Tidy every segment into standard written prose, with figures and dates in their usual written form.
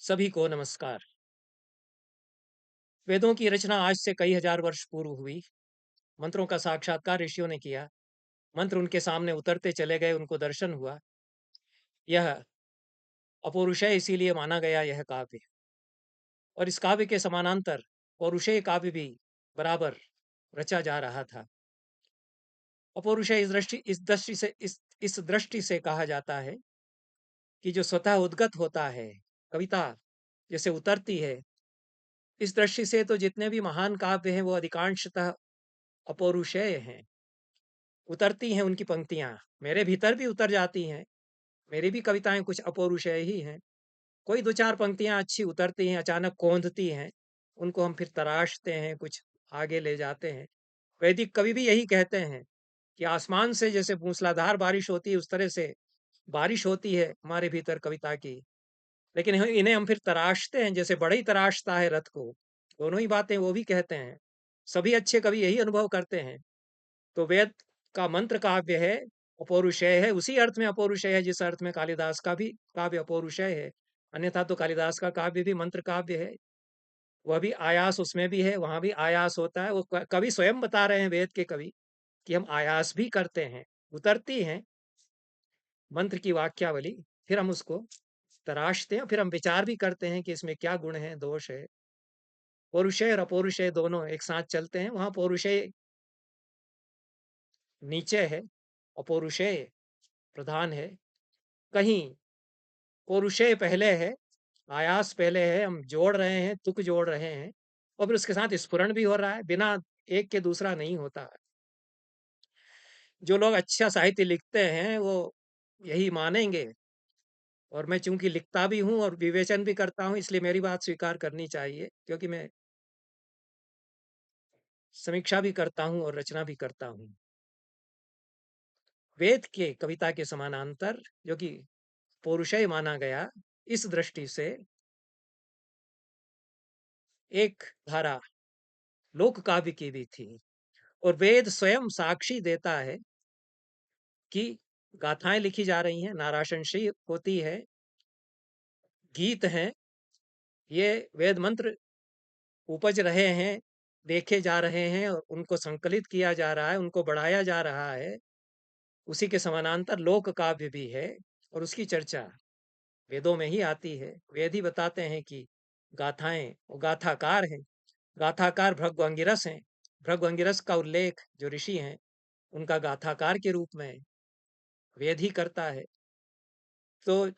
सभी को नमस्कार। वेदों की रचना आज से कई हजार वर्ष पूर्व हुई। मंत्रों का साक्षात्कार ऋषियों ने किया। मंत्र उनके सामने उतरते चले गए, उनको दर्शन हुआ। यह अपौरुषेय इसीलिए माना गया यह काव्य। और इस काव्य के समानांतर पौरुषेय काव्य भी बराबर रचा जा रहा था। अपौरुषेय इस दृष्टि से कहा जाता है कि जो स्वतः उद्गत होता है, कविता जैसे उतरती है। इस दृष्टि से तो जितने भी महान काव्य हैं वो अधिकांशतः अपौरुषेय हैं। उतरती हैं उनकी पंक्तियाँ, मेरे भीतर भी उतर जाती हैं। मेरी भी कविताएँ कुछ अपौरुषेय ही हैं। कोई 2-4 पंक्तियाँ अच्छी उतरती हैं, अचानक कौंधती हैं, उनको हम फिर तराशते हैं, कुछ आगे ले जाते हैं। वैदिक कवि भी यही कहते हैं कि आसमान से जैसे मूसलाधार बारिश होती है, उस तरह से बारिश होती है हमारे भीतर कविता की। लेकिन इन्हें हम फिर तराशते हैं, जैसे बढ़ई तराशता है रथ को। दोनों ही बातें वो भी कहते हैं। सभी अच्छे कवि यही अनुभव करते हैं। तो वेद का मंत्र काव्य है, अपौरुषेय है, उसी अर्थ में अपौरुषेय है जिस अर्थ में कालिदास का भी काव्य अपौरुषेय है। अन्यथा तो कालिदास का काव्य भी मंत्र काव्य है। वह भी आयास उसमें भी है, वहां भी आयास होता है। वो कवि स्वयं बता रहे हैं, वेद के कवि, कि हम आयास भी करते हैं। उतरती हैं मंत्र की वाक्यावली, फिर हम उसको तराशते हैं, फिर हम विचार भी करते हैं कि इसमें क्या गुण है, दोष है। पौरुषेय और अपौरुषेय दोनों एक साथ चलते हैं। वहां पौरुषेय नीचे है, अपौरुषेय प्रधान है। कहीं पौरुषेय पहले है, आयास पहले है, हम जोड़ रहे हैं, तुक जोड़ रहे हैं, और फिर उसके साथ स्फुरण भी हो रहा है। बिना एक के दूसरा नहीं होता है। जो लोग अच्छा साहित्य लिखते हैं वो यही मानेंगे। और मैं चूंकि लिखता भी हूँ और विवेचन भी करता हूँ, इसलिए मेरी बात स्वीकार करनी चाहिए, क्योंकि मैं समीक्षा भी करता हूँ और रचना भी करता हूँ। वेद के कविता के समानांतर जो कि पौरुषेय माना गया, इस दृष्टि से एक धारा लोक काव्य की भी थी। और वेद स्वयं साक्षी देता है कि गाथाएं लिखी जा रही हैं, नाराशंसी होती है, गीत हैं, ये वेद मंत्र उपज रहे हैं, देखे जा रहे हैं, और उनको संकलित किया जा रहा है, उनको बढ़ाया जा रहा है। उसी के समानांतर लोक काव्य भी है, और उसकी चर्चा वेदों में ही आती है। वेद ही बताते हैं कि गाथाएं और गाथाकार हैं। गाथाकार भृगु हैं। भृगु का उल्लेख जो ऋषि हैं उनका गाथाकार के रूप में वेद ही करता है। तो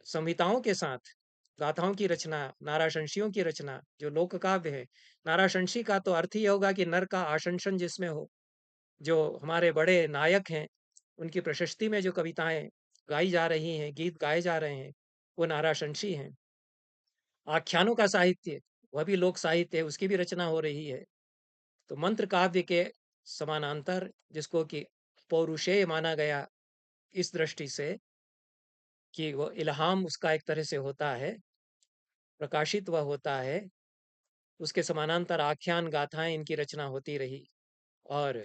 संहिताओं के साथ गाथाओं की रचना, नाराशंसियों की रचना जो लोक काव्य है। नाराशंसी का तो अर्थ ही होगा कि नर का आशंसन जिसमें हो। जो हमारे बड़े नायक हैं उनकी प्रशस्ति में जो कविताएं गाई जा रही हैं, गीत गाए जा रहे हैं, वो नाराशंसी हैं। आख्यानों का साहित्य, वह भी लोक साहित्य है, उसकी भी रचना हो रही है। तो मंत्र काव्य के समानांतर जिसको कि पौरुषेय माना गया, इस दृष्टि से कि वो इल्हाम उसका एक तरह से होता है, प्रकाशित वह होता है। उसके समानांतर आख्यान गाथाएं इनकी रचना होती रही। और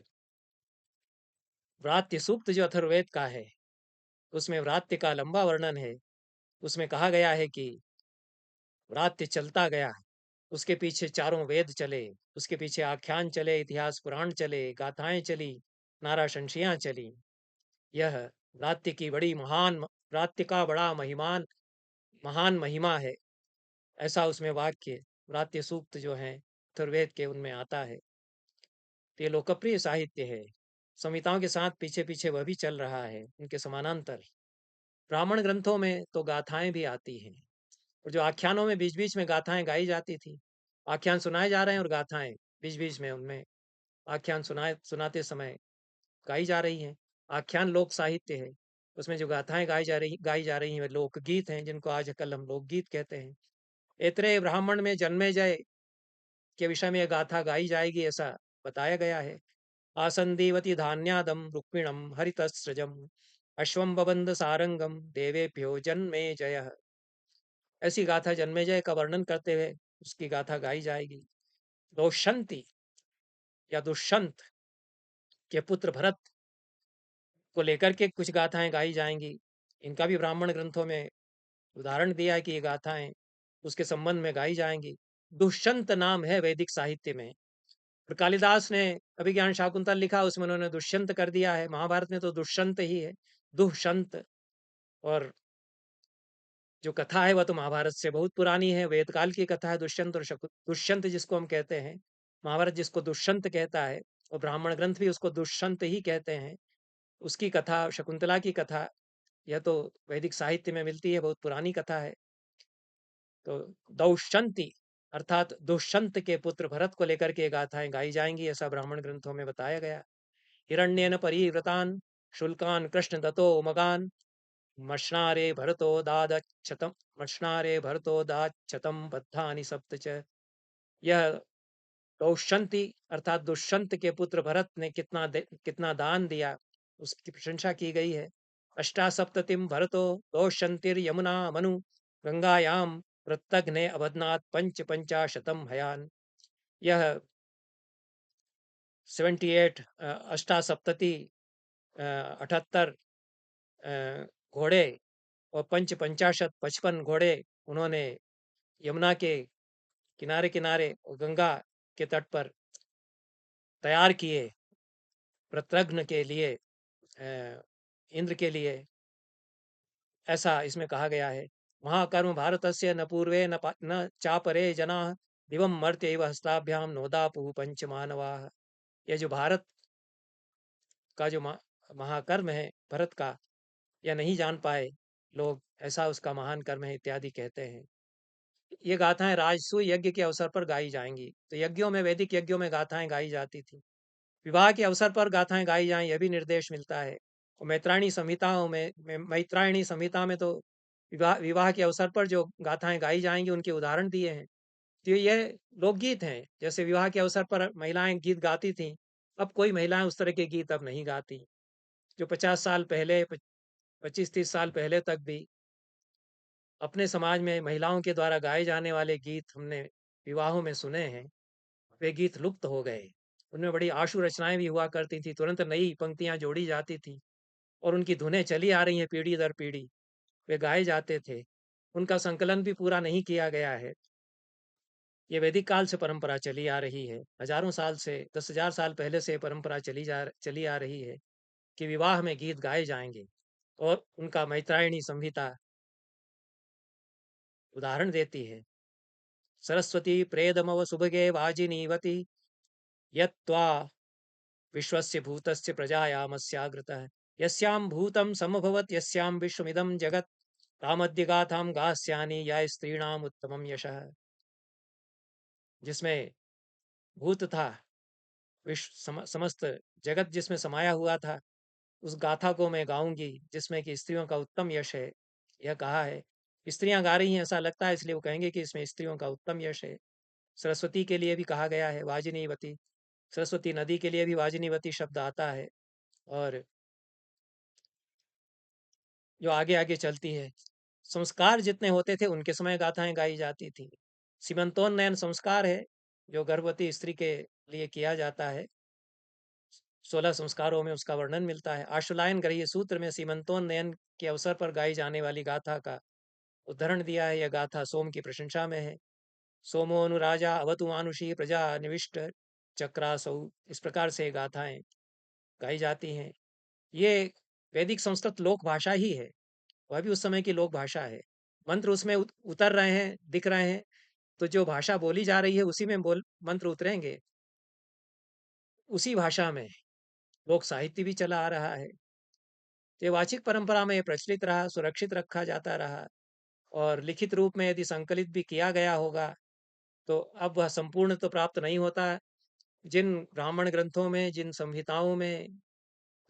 व्रात्य सूक्त जो अथर्ववेद का है, उसमें व्रात्य का लंबा वर्णन है। उसमें कहा गया है कि व्रात्य चलता गया, उसके पीछे चारों वेद चले, उसके पीछे आख्यान चले, इतिहास पुराण चले, गाथाएं चली, नाराशंसियां चली। यह व्रात्य की बड़ी महान, व्रात्य का बड़ा महिमान महान महिमा है, ऐसा उसमें वाक्य व्रात्य सूक्त जो है अथर्ववेद के उनमें आता है। तो ये लोकप्रिय साहित्य है। संहिताओं के साथ पीछे पीछे वह भी चल रहा है, उनके समानांतर। ब्राह्मण ग्रंथों में तो गाथाएं भी आती हैं, और जो आख्यानों में बीच बीच में गाथाएं गाई जाती थी। आख्यान सुनाए जा रहे हैं और गाथाएं बीच बीच में उनमें आख्यान सुनाते समय गाई जा रही हैं। आख्यान लोक साहित्य है, उसमें जो गाथाएं गाई जा रही हैं वे लोकगीत हैं, जिनको आज कल हम लोकगीत कहते हैं। ऐत्रेय ब्राह्मण में जन्मे जय के विषय में यह गाथा गाई जाएगी, ऐसा बताया गया है। आसंदीवती धान्यादम रुक्मिणम हरितस्रजम अश्वम बबंध सारंगम देवेभ्यो जन्मे जय। ऐसी गाथा जन्मेजय का वर्णन करते हुए उसकी गाथा गाई जाएगी। दोषंती या दुष्यंत के पुत्र भरत को लेकर के कुछ गाथाएं गाई जाएंगी। इनका भी ब्राह्मण ग्रंथों में उदाहरण दिया है कि ये गाथाएँ उसके संबंध में गाई जाएँगी। दुष्यंत नाम है वैदिक साहित्य में और कालिदास ने अभिज्ञान शाकुंतल लिखा, उसमें उन्होंने दुष्यंत कर दिया है। महाभारत में तो दुष्यंत ही है, दुःशंत। और जो कथा है वह तो महाभारत से बहुत पुरानी है, वेदकाल की कथा है दुष्यंत और दुष्यंत जिसको हम कहते हैं, महाभारत जिसको दुष्यंत कहता है और ब्राह्मण ग्रंथ भी उसको दुष्यंत ही कहते हैं। उसकी कथा, शकुंतला की कथा, यह तो वैदिक साहित्य में मिलती है, बहुत पुरानी कथा है। तो दौष्यंती अर्थात दुष्यंत के पुत्र भरत को लेकर के गाथाएं गाई जाएंगी, ऐसा ब्राह्मण ग्रंथों में बताया गया। हिरण्यन परिव्रतान शुल्कान कृष्ण दतो मगान मश्नारे भरतो दादच्छतम मश्नारे भरतो दाच्छतम बद्धानि सप्त च। यह दुष्यंती अर्थात दुष्यंत के पुत्र भरत ने कितना दान दिया, उसकी प्रशंसा की गई है। अष्टासप्ततिम भरतो दोष्यंतिर यमुना मनु गंगायाम प्रत्यग्ने अबध्नात् पंच पंचाशतम हयान। यह 78 अष्टासप्तति 78 घोड़े और पंच पंचाशत 55 घोड़े उन्होंने यमुना के किनारे किनारे और गंगा के तट पर तैयार किए प्रत्यग्न के लिए, इंद्र के लिए, ऐसा इसमें कहा गया है। महाकर्म भारतस्य न पूर्वे न चापरे जना दिवम मर्त्यैव हस्ताभ्याम नोदापुः पंच मानवाः। यह जो भारत का जो महाकर्म है भरत का, यह नहीं जान पाए लोग, ऐसा उसका महान कर्म है इत्यादि कहते हैं। ये गाथाएं राजसूय यज्ञ के अवसर पर गाई जाएंगी। तो यज्ञों में, वैदिक यज्ञों में गाथाएं गाई जाती थी। विवाह के अवसर पर गाथाएं गाई जाएं, यह भी निर्देश मिलता है। और मैत्रायणी संहिताओं में मैत्रायणी संहिता में तो विवाह विवाह के अवसर पर जो गाथाएं गाई जाएंगी उनके उदाहरण दिए हैं। तो ये लोकगीत हैं। जैसे विवाह के अवसर पर महिलाएं गीत गाती थीं, अब कोई महिलाएं उस तरह के गीत अब नहीं गाती। जो 50 साल पहले, 25-30 साल पहले तक भी अपने समाज में महिलाओं के द्वारा गाए जाने वाले गीत हमने विवाहों में सुने हैं, वे गीत लुप्त हो गए। उनमें बड़ी आशु रचनाएं भी हुआ करती थी, तुरंत नई पंक्तियां जोड़ी जाती थी और उनकी धुनें चली आ रही हैं पीढ़ी दर पीढ़ी, वे गाए जाते थे। उनका संकलन भी पूरा नहीं किया गया है। ये वैदिक काल से परंपरा चली आ रही है, हजारों साल से, 10,000 साल पहले से परंपरा चली आ रही है कि विवाह में गीत गाए जाएंगे। और उनका मैत्रायणी संहिता उदाहरण देती है। सरस्वती प्रेदमव सुभगे वाजिनीवती यत्त्वा विश्वस्य भूतस्य प्रजायामस्याग्रतः यस्यां भूतं समभवत् यस्यां विश्वमिदं जगत् तामद्य गाथां गास्यानि या स्त्रीणाम उत्तमम यशः। जिसमें भूत था, समस्त जगत जिसमें समाया हुआ था, उस गाथा को मैं गाऊंगी जिसमें कि स्त्रियों का उत्तम यश है। यह कहा है, स्त्रियां गा रही हैं ऐसा लगता है, इसलिए वो कहेंगे कि इसमें स्त्रियों का उत्तम यश है। सरस्वती के लिए भी कहा गया है वाजिनीवती, सरस्वती नदी के लिए भी वाजिनीवती शब्द आता है। और जो आगे आगे चलती है, संस्कार जितने होते थे उनके समय गाथाएं गाई जाती थी। सीमंतोन्नयन संस्कार है जो गर्भवती स्त्री के लिए किया जाता है, 16 संस्कारों में उसका वर्णन मिलता है। आशुलायन ग्रह्य सूत्र में सीमंतोन्नयन के अवसर पर गाई जाने वाली गाथा का उदाहरण दिया है। यह गाथा सोम की प्रशंसा में है। सोमो अनुराजा अवतु मानुषी प्रजा निविष्ट चक्रासौ, इस प्रकार से गाथाएं गाई जाती हैं। ये वैदिक संस्कृत लोक भाषा ही है, वह भी उस समय की लोक भाषा है। मंत्र उसमें उतर रहे हैं, दिख रहे हैं, तो जो भाषा बोली जा रही है उसी में बोल मंत्र उतरेंगे। उसी भाषा में लोक साहित्य भी चला आ रहा है। ये वाचिक परंपरा में प्रचलित रहा, सुरक्षित रखा जाता रहा। और लिखित रूप में यदि संकलित भी किया गया होगा तो अब वह संपूर्ण तो प्राप्त नहीं होता। जिन ब्राह्मण ग्रंथों में, जिन संहिताओं में,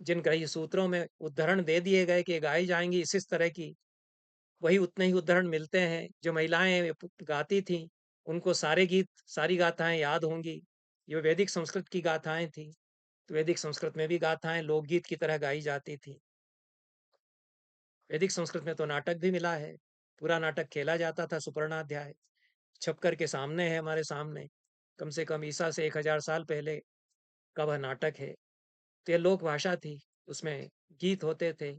जिन ग्रह्य सूत्रों में उद्धरण दे दिए गए कि गाई जाएंगी इस तरह की, वही उतने ही उद्धरण मिलते हैं। जो महिलाएं गाती थीं उनको सारे गीत, सारी गाथाएं याद होंगी। ये वैदिक संस्कृत की गाथाएं थी, तो वैदिक संस्कृत में भी गाथाएं लोकगीत की तरह गाई जाती थी। वैदिक संस्कृत में तो नाटक भी मिला है, पूरा नाटक खेला जाता था। सुपर्णाध्याय छप कर के सामने है, हमारे सामने, कम से कम ईसा से 1,000 साल पहले का वह नाटक है। तो यह लोक भाषा थी, उसमें गीत होते थे,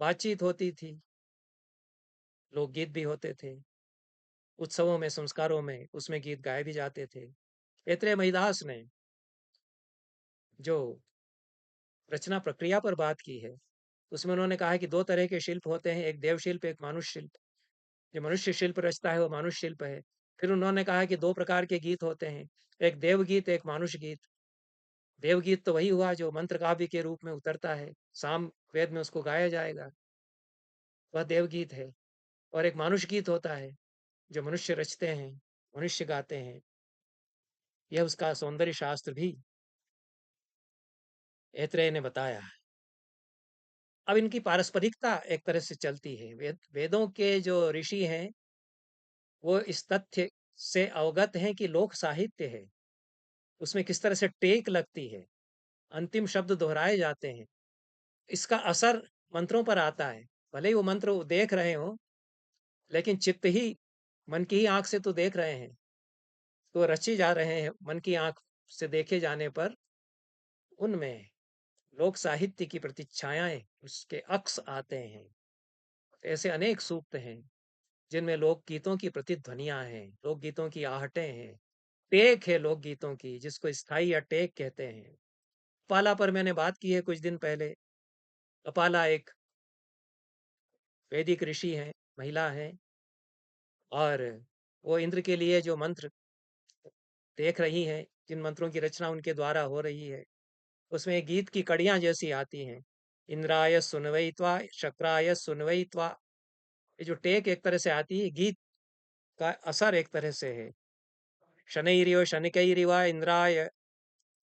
बातचीत होती थी, लोकगीत भी होते थे। उत्सवों में, संस्कारों में उसमें गीत गाए भी जाते थे। ऐत्रेय महीदास ने जो रचना प्रक्रिया पर बात की है, उसमें उन्होंने कहा है कि 2 तरह के शिल्प होते हैं, एक देव शिल्प, एक मानुष शिल्प। जो मनुष्य शिल्प रचता है वो मानुष शिल्प है। फिर उन्होंने कहा कि 2 प्रकार के गीत होते हैं, एक देवगीत, एक मानुष गीत। देवगीत तो वही हुआ जो मंत्र काव्य के रूप में उतरता है, साम वेद में उसको गाया जाएगा, वह देवगीत है। और एक मानुष गीत होता है, जो मनुष्य रचते हैं, मनुष्य गाते हैं। यह उसका सौंदर्य शास्त्र भी ऐत्रेय ने बताया। अब इनकी पारस्परिकता एक तरह से चलती है। वेदों के जो ऋषि हैं, वो इस तथ्य से अवगत हैं कि लोक साहित्य है, उसमें किस तरह से टेक लगती है, अंतिम शब्द दोहराए जाते हैं। इसका असर मंत्रों पर आता है। भले ही वो मंत्र वो देख रहे हों, लेकिन चित्त ही मन की ही आँख से तो देख रहे हैं, तो रचे जा रहे हैं मन की आँख से देखे जाने पर उनमें लोक साहित्य की प्रतिच्छायाएँ, उसके अक्स आते हैं। ऐसे अनेक सूक्त हैं, जिनमें लोकगीतों की प्रतिध्वनियाँ हैं, लोकगीतों की आहटें हैं, टेक है लोकगीतों की, जिसको स्थाई या टेक कहते हैं। अपाला पर मैंने बात की है कुछ दिन पहले। अपाला एक वैदिक ऋषि हैं, महिला हैं और वो इंद्र के लिए जो मंत्र देख रही हैं, जिन मंत्रों की रचना उनके द्वारा हो रही है, उसमें गीत की कड़ियाँ जैसी आती हैं। इंद्राय सुनवैत्वा, शक्राय सुनवैत्वा। ये जो टेक एक तरह से आती है, गीत का असर एक तरह से है। शनैरियो शनिकैरिव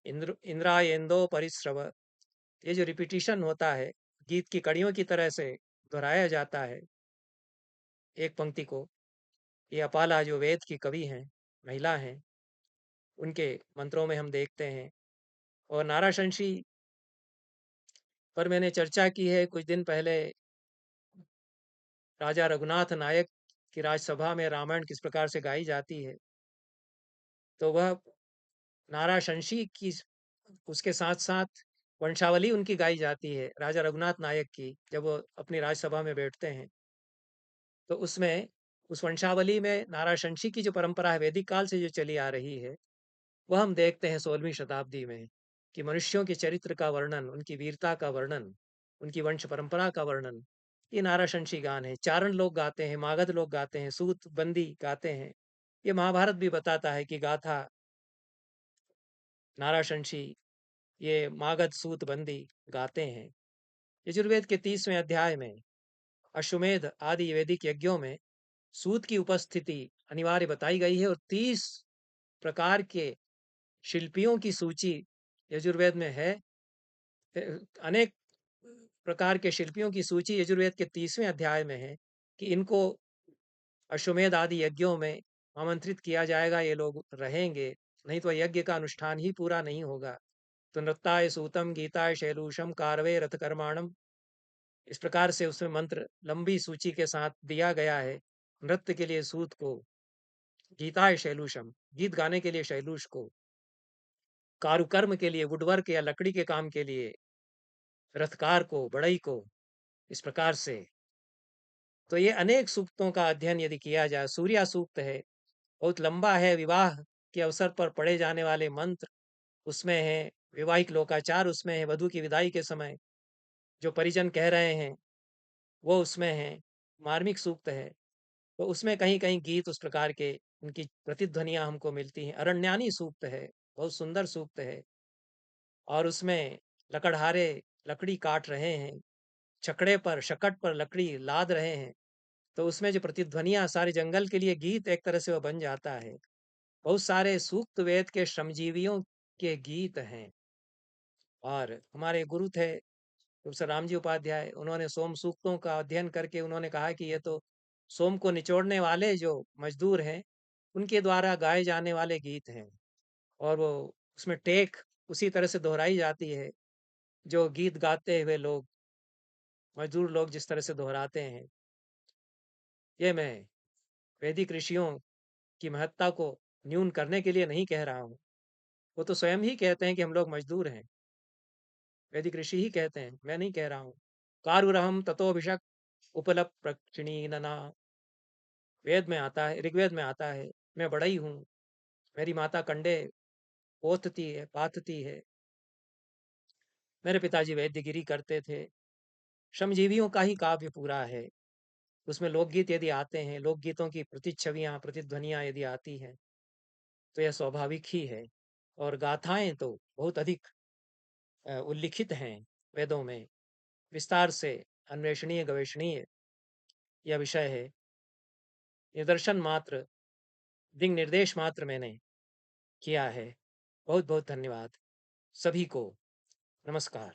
इंद्रायेन्दो परिस्रव। ये जो रिपीटिशन होता है, गीत की कड़ियों की तरह से दोहराया जाता है एक पंक्ति को। ये अपाला जो वेद की कवि हैं, महिला हैं, उनके मंत्रों में हम देखते हैं। और नाराशंसी पर मैंने चर्चा की है कुछ दिन पहले। राजा रघुनाथ नायक की राजसभा में रामायण किस प्रकार से गाई जाती है, तो वह नाराशंसी की उसके साथ-साथ वंशावली उनकी गाई जाती है, राजा रघुनाथ नायक की, जब वो अपनी राजसभा में बैठते हैं। तो उसमें उस वंशावली में नाराशंसी की जो परंपरा है, वैदिक काल से जो चली आ रही है, वह हम देखते हैं 16वीं शताब्दी में कि मनुष्यों के चरित्र का वर्णन, उनकी वीरता का वर्णन, उनकी वंश परंपरा का वर्णन, ये नाराशंसी गान है। चारण लोग गाते हैं, मागध लोग गाते हैं, सूत बंदी गाते हैं। ये महाभारत भी बताता है कि गाथा नाराशंसी, ये मागध सूत बंदी गाते हैं। यजुर्वेद के 30वें अध्याय में अश्वमेध आदि वैदिक यज्ञों में सूत की उपस्थिति अनिवार्य बताई गई है और 30 प्रकार के शिल्पियों की सूची यजुर्वेद में है। अनेक प्रकार के शिल्पियों की सूची यजुर्वेद के 30वें अध्याय में है कि इनको अश्वमेध आदि यज्ञों में आमंत्रित किया जाएगा, ये लोग रहेंगे, नहीं तो यज्ञ का अनुष्ठान ही पूरा नहीं होगा। तो नृत्ताय सूतम गीताय शैलूषम कारवे रथ कर्माणम, इस प्रकार से उसमें मंत्र लंबी सूची के साथ दिया गया है। नृत्य के लिए सूत को, गीताय शैलूषम, गीत गाने के लिए शैलूष को, कारुकर्म के लिए वुडवर्क या लकड़ी के काम के लिए रथकार को, बढ़ई को, इस प्रकार से। तो ये अनेक सूक्तों का अध्ययन यदि किया जाए, सूर्या सूक्त है, बहुत लंबा है। विवाह के अवसर पर पढ़े जाने वाले मंत्र उसमें है, वैवाहिक लोकाचार उसमें है, वधु की विदाई के समय जो परिजन कह रहे हैं वो उसमें है, मार्मिक सूक्त है। तो उसमें कहीं-कहीं गीत उस प्रकार के उनकी प्रतिध्वनियाँ हमको मिलती हैं। अरण्यानी सूक्त है, बहुत सुंदर सूक्त है और उसमें लकड़हारे लकड़ी काट रहे हैं, छकड़े पर शकट पर लकड़ी लाद रहे हैं, तो उसमें जो प्रतिध्वनियाँ सारे जंगल के लिए गीत एक तरह से वो बन जाता है। बहुत सारे सूक्त वेद के श्रमजीवियों के गीत हैं और हमारे गुरु थे प्रोफेसर रामजी उपाध्याय, उन्होंने सोम सूक्तों का अध्ययन करके उन्होंने कहा कि ये तो सोम को निचोड़ने वाले जो मजदूर हैं, उनके द्वारा गाए जाने वाले गीत हैं और वो उसमें टेक उसी तरह से दोहराई जाती है, जो गीत गाते हुए लोग, मजदूर लोग जिस तरह से दोहराते हैं। ये मैं वैदिक ऋषियों की महत्ता को न्यून करने के लिए नहीं कह रहा हूँ। वो तो स्वयं ही कहते हैं कि हम लोग मजदूर हैं, वैदिक ऋषि ही कहते हैं, मैं नहीं कह रहा हूँ। कारुरहं ततोऽभिषक् उपलप्त प्रक्षिणीनना। वेद में आता है, ऋग्वेद में आता है, मैं बढ़ई हूँ, मेरी माता कंडे पोतती है, पाथती है, मेरे पिताजी वैद्यगिरी करते थे। श्रमजीवियों का ही काव्य पूरा है। उसमें लोकगीत यदि आते हैं, लोकगीतों की प्रतिच्छवियाँ, प्रतिध्वनियाँ यदि आती हैं, तो यह स्वाभाविक ही है। और गाथाएँ तो बहुत अधिक उल्लिखित हैं वेदों में, विस्तार से अन्वेषणीय, गवेषणीय यह विषय है। निदर्शन मात्र, दिङ् निर्देश मात्र मैंने किया है। बहुत-बहुत धन्यवाद। सभी को नमस्कार।